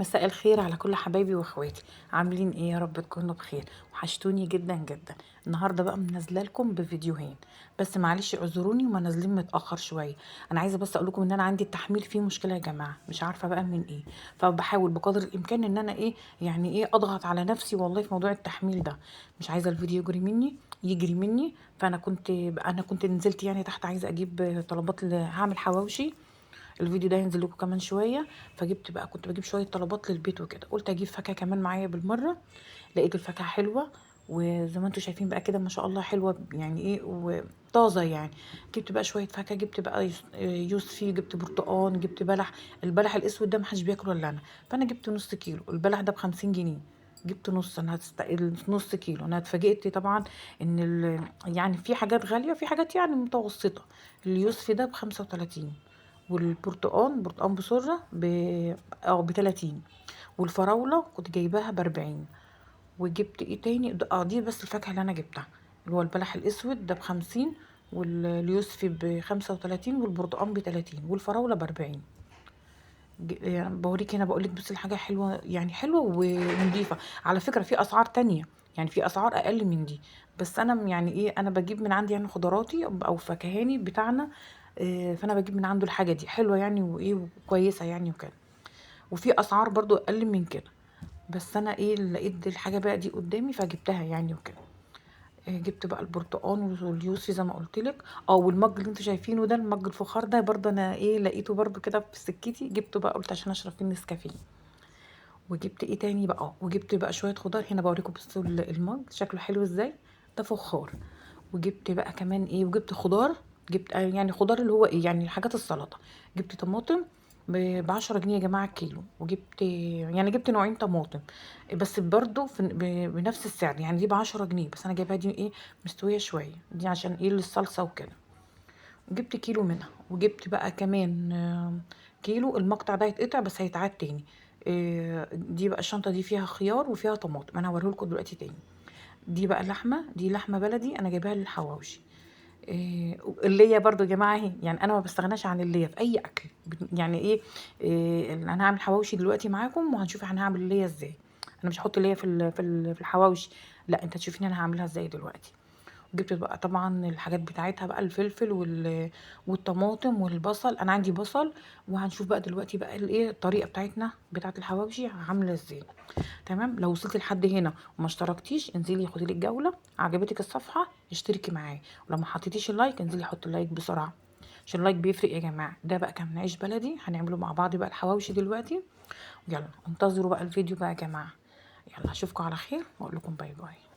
مساء الخير على كل حبايبي واخواتي، عاملين ايه؟ يا رب تكونوا بخير. وحشتوني جدا جدا. النهارده بقى منزله لكم بفيديوهين، بس معلش اعذروني وما نازلين متاخر شويه. انا عايزه بس اقول لكم ان انا عندي التحميل فيه مشكله يا جماعه، مش عارفه بقى من ايه. فبحاول بقدر الامكان ان انا اضغط على نفسي والله في موضوع التحميل ده. مش عايزه الفيديو يجري مني. فانا كنت نزلت يعني تحت، عايزه اجيب طلبات هعمل حواوشي. الفيديو ده هينزل لكم كمان شويه. كنت بجيب شويه طلبات للبيت وكده، قلت اجيب فاكهه كمان معايا بالمره. لقيت الفاكهه حلوه، وزي ما انتم شايفين بقى كده ما شاء الله حلوه وطازه يعني. جبت بقى شويه فاكهه، جبت بقى يوسفي، جبت برتقان، جبت بلح. البلح الاسود ده محدش بياكله الا انا. فانا جبت نص كيلو. البلح ده ب50 جنيه. جبت نص، انا نص كيلو. انا اتفاجئت طبعا ان يعني في حاجات غاليه وفي حاجات يعني متوسطه. اليوسفي ده ب35، برتقان بسرة ب30، والفراولة كنت جايباها ب40. وجبت ايه تاني؟ دي بس الفاكهة اللي انا جبتها، اللي هو البلح الاسود ده ب50، واليوسفي ب35، والبرتقان ب30، والفراولة ب40. يعني بوريك هنا، بقولك بس الحاجة حلوة يعني حلوة ونضيفة. على فكرة في اسعار تانية، يعني في اسعار اقل من دي. بس انا يعني انا بجيب من عندي يعني خضراتي او فكهاني بتاعنا. فانا بجيب من عنده الحاجة دي حلوة يعني وكويسة يعني وكده. وفي اسعار برضو اقل من كده. بس انا لقيت الحاجة بقى دي قدامي فجبتها يعني وكده. جبت بقى البرتقان واليوسفي زي ما قلت لك. والمج اللي انتوا شايفينه ده، المج الفخار ده برضه انا لقيته برضه كده في سكتي، جبته بقى قلت عشان اشرب فيه النسكافيه. وجبت ايه تاني بقى؟ وجبت بقى شويه خضار. هنا بوريكم بس المج شكله حلو ازاي، ده فخار. وجبت بقى كمان وجبت خضار. جبت يعني خضار اللي هو يعني حاجات السلطه. جبت طماطم ب10 جنيه يا جماعه الكيلو. وجبت يعني جبت نوعين طماطم، بس برضو بنفس السعر. يعني دي ب10 جنيه، بس انا جايبها دي مستويه شويه، دي عشان للصلصه وكده. جبت كيلو منها. وجبت بقى كمان كيلو. المقطع ده هيتقطع بس هيتعاد تاني. دي بقى الشنطة دي فيها خيار وفيها طماطم، انا هوريهولكوا دلوقتي تاني. دي بقى لحمة، دي لحمة بلدي انا جايباها للحواوشي. اللية برضو يا جماعة اهي، يعني انا ما بستغناش عن اللية في اي اكل. يعني انا هعمل حواوشي دلوقتي معاكم وهنشوف انا هعمل اللية ازاي. انا مش هحط اللية في الحواوشي، لا انت تشوفيني انا هعملها ازاي دلوقتي. جبت بقى طبعا الحاجات بتاعتها بقى، الفلفل والطماطم والبصل. انا عندي بصل. وهنشوف بقى دلوقتي بقى الطريقه بتاعتنا بتاعت الحواوشي عامله ازاي. تمام. لو وصلت لحد هنا وما اشتركتيش انزلي خدي لك جوله. عجبتك الصفحه اشتركي معايا، ولو ما حطيتيش اللايك انزلي حطي اللايك بسرعه، عشان اللايك بيفرق يا جماعه. ده بقى كان عيش بلدي هنعمله مع بعض بقى الحواوشي دلوقتي. يلا انتظروا بقى الفيديو بقى يا جماعه. يلا اشوفكم على خير واقول لكم باي باي.